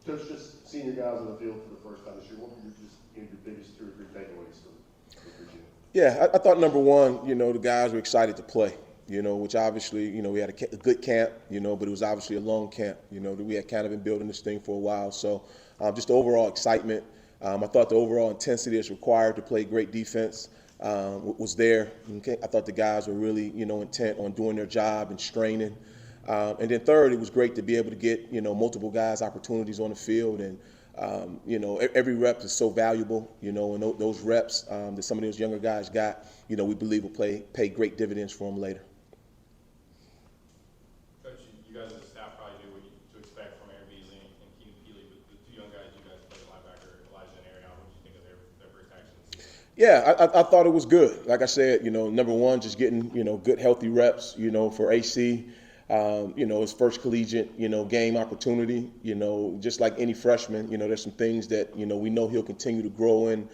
Coach, just seeing your guys on the field for the first time this year, what were your biggest 2 or 3 takeaways from Virginia? Yeah, I thought number one, the guys were excited to play, which obviously, we had a good camp, but it was obviously a long camp, that we had kind of been building this thing for a while. So just the overall excitement. I thought the overall intensity that's required to play great defense was there. Okay? I thought the guys were really, intent on doing their job and straining. And then third, it was great to be able to get, multiple guys opportunities on the field. And, every rep is so valuable, and those reps that some of those younger guys got, we believe will pay great dividends for them later. Coach, you guys as a staff probably knew what to expect from Aaron Beasley and Keenan Keeley, but the 2 young guys you guys played, linebacker Elijah and Arion, what did you think of their first actions? Yeah, I thought it was good. Like I said, number one, just getting, good healthy reps, for AC. His first collegiate, game opportunity, just like any freshman, there's some things that, we know he'll continue to grow in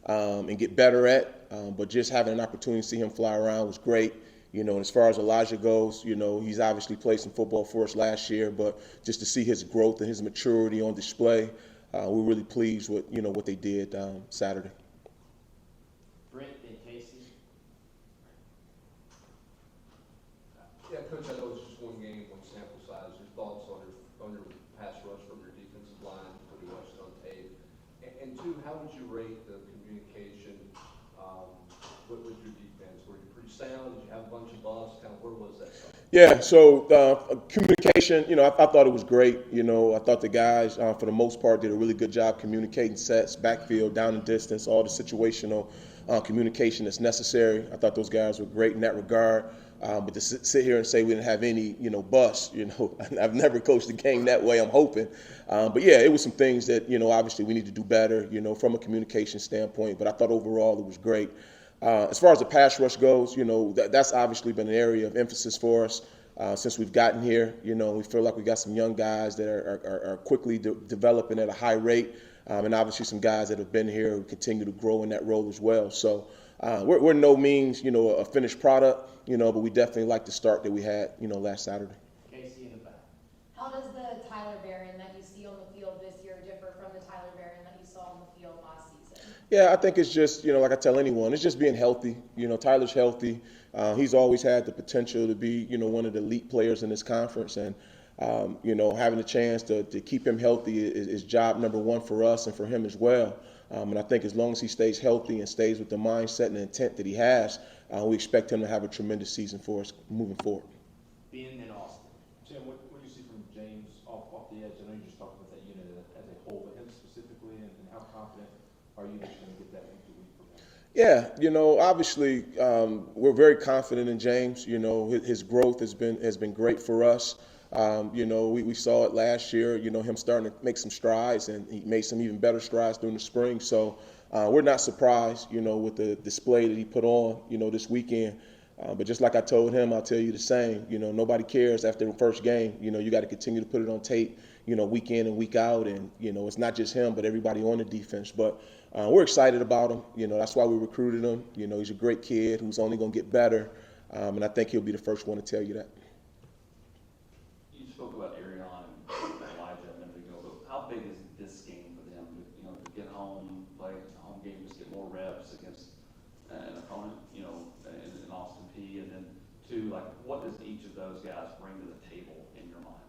and get better at. But just having an opportunity to see him fly around was great. And as far as Elijah goes, he's obviously played some football for us last year, but just to see his growth and his maturity on display, we're really pleased with, what they did Saturday. Brent and Casey. Yeah, Coach, I know it's just one game, one sample size. Your thoughts on your pass rush from your defensive line when you watched it on tape? And two, how would you rate the communication with your defense? Were you pretty sound? Did you have a bunch of busts? Kind of where was that stuff? Yeah, so communication, I thought it was great. I thought the guys, for the most part, did a really good job communicating sets, backfield, down and distance, all the situational communication that's necessary. I thought those guys were great in that regard. But to sit here and say we didn't have any, busts, I've never coached a game that way, I'm hoping. But yeah, it was some things that, obviously we need to do better, from a communication standpoint. But I thought overall it was great. As far as the pass rush goes, that's obviously been an area of emphasis for us since we've gotten here. We feel like we got some young guys that are quickly developing at a high rate, and obviously some guys that have been here who continue to grow in that role as well. So we're no means, a finished product, but we definitely like the start that we had, last Saturday. Casey in the back. How does the Tyler Barron that you see on the field this year differ from the Tyler Barron that you saw on the field last season? Yeah, I think it's just, like I tell anyone, it's just being healthy. Tyler's healthy. He's always had the potential to be, one of the elite players in this conference. And, having a chance to keep him healthy is job number one for us and for him as well. And I think as long as he stays healthy and stays with the mindset and the intent that he has, we expect him to have a tremendous season for us moving forward. Ben and Austin. Tim, what do you see from James off the edge? I know you just talked about that unit as a whole, but him specifically, and how confident are you that you're going to get that week to week from him? Yeah, obviously we're very confident in James. His growth has been great for us. We saw it last year, him starting to make some strides, and he made some even better strides during the spring. So we're not surprised, with the display that he put on, this weekend. But just like I told him, I'll tell you the same. Nobody cares after the first game. You got to continue to put it on tape, week in and week out. And, it's not just him, but everybody on the defense. But we're excited about him. That's why we recruited him. He's a great kid who's only going to get better. And I think he'll be the first one to tell you that. You spoke about Arion and Elijah a minute ago, but how big is this game for them? To get home, play a home game, just get more reps against an opponent, in Austin Peay, and then two, what does each of those guys bring to the table in your mind?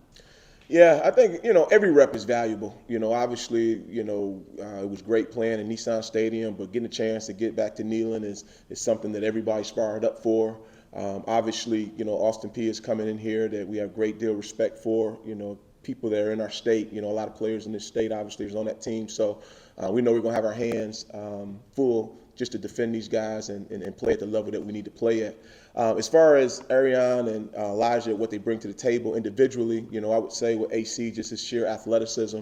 Yeah, I think, every rep is valuable. Obviously, it was great playing in Nissan Stadium, but getting a chance to get back to Neyland is something that everybody's fired up for. Obviously, Austin Peay is coming in here that we have a great deal of respect for, people that are in our state, a lot of players in this state obviously is on that team. So we know we're going to have our hands full just to defend these guys and play at the level that we need to play at. As far as Arion and Elijah, what they bring to the table individually, I would say with AC, just his sheer athleticism.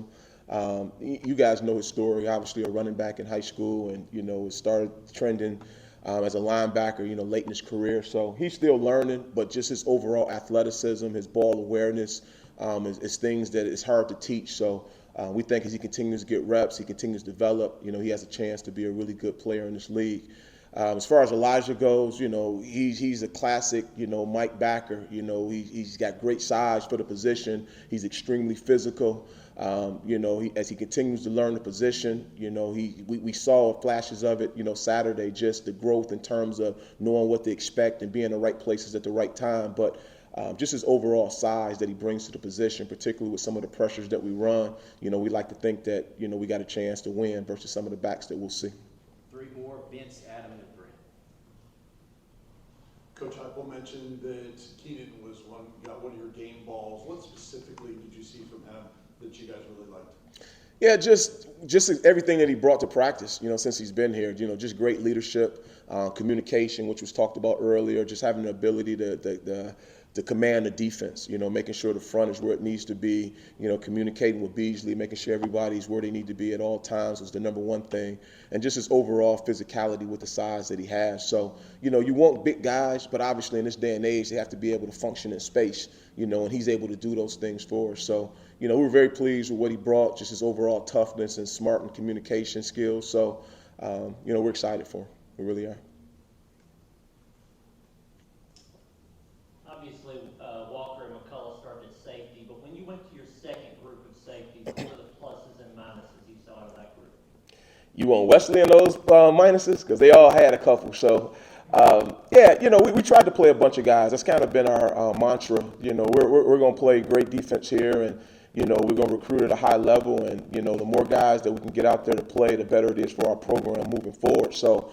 You guys know his story, obviously a running back in high school, and, it started trending as a linebacker, late in his career. So he's still learning, but just his overall athleticism, his ball awareness is things that it's hard to teach. So we think as he continues to get reps, he continues to develop, he has a chance to be a really good player in this league. As far as Elijah goes, he's a classic, Mike backer. He's got great size for the position. He's extremely physical. You know, as he continues to learn the position, you know, we saw flashes of it, you know, Saturday, just the growth in terms of knowing what to expect and being in the right places at the right time. But just his overall size that he brings to the position, particularly with some of the pressures that we run, you know, we like to think that, you know, we got a chance to win versus some of the backs that we'll see. 3 more, Vince, Adam, and Brent. Coach Heupel mentioned that Keenan got one of your game balls. What specifically did you see from him that you guys really liked? Yeah, just everything that he brought to practice, you know, since he's been here. You know, just great leadership, communication, which was talked about earlier, just having the ability to command the defense, you know, making sure the front is where it needs to be, you know, communicating with Beasley, making sure everybody's where they need to be at all times was the number one thing. And just his overall physicality with the size that he has. So, you know, you want big guys, but obviously in this day and age, they have to be able to function in space, you know, and he's able to do those things for us. So, you know, we were very pleased with what he brought, just his overall toughness and smart and communication skills. So, you know, we're excited for him. We really are. Obviously, Walker and McCullough started at safety, but when you went to your second group of safeties, what are the pluses and minuses you saw out of that group? You want Wesley in those minuses? Because they all had a couple. So, yeah, you know, we tried to play a bunch of guys. That's kind of been our mantra. You know, we're going to play great defense here, and, you know, we're going to recruit at a high level. And, you know, the more guys that we can get out there to play, the better it is for our program moving forward. So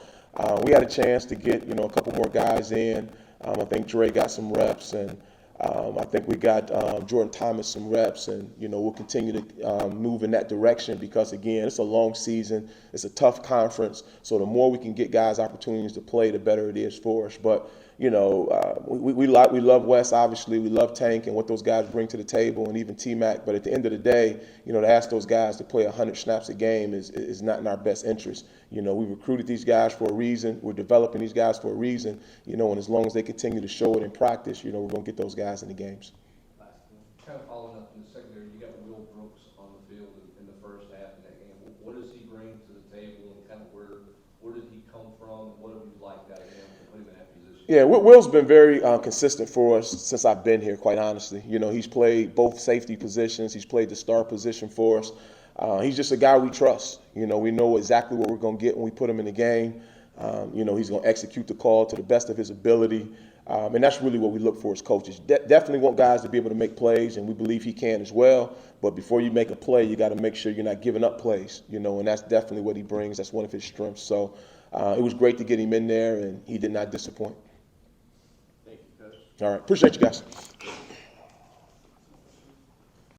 we had a chance to get, you know, a couple more guys in. I think Dre got some reps, and I think we got Jordan Thomas some reps, and, you know, we'll continue to move in that direction because, again, it's a long season. It's a tough conference. So the more we can get guys opportunities to play, the better it is for us. But, you know, we love Wes, obviously. We love Tank and what those guys bring to the table, and even T-Mac. But at the end of the day, you know, to ask those guys to play 100 snaps a game is not in our best interest. You know, we recruited these guys for a reason. We're developing these guys for a reason. You know, and as long as they continue to show it in practice, you know, we're going to get those guys in the games. Kind of following up in the secondary, you got Will Brooks on the field in the first half of that game. What does he bring to the table, and kind of where did he come from, and what have you liked out of him to put him in that position? Yeah, Will's been very consistent for us since I've been here, quite honestly. You know, he's played both safety positions. He's played the star position for us. He's just a guy we trust. You know, we know exactly what we're going to get when we put him in the game. You know, he's going to execute the call to the best of his ability. And that's really what we look for as coaches. Definitely want guys to be able to make plays, and we believe he can as well. But before you make a play, you got to make sure you're not giving up plays, you know, and that's definitely what he brings. That's one of his strengths. So it was great to get him in there, and he did not disappoint. Thank you, Coach. All right. Appreciate you guys.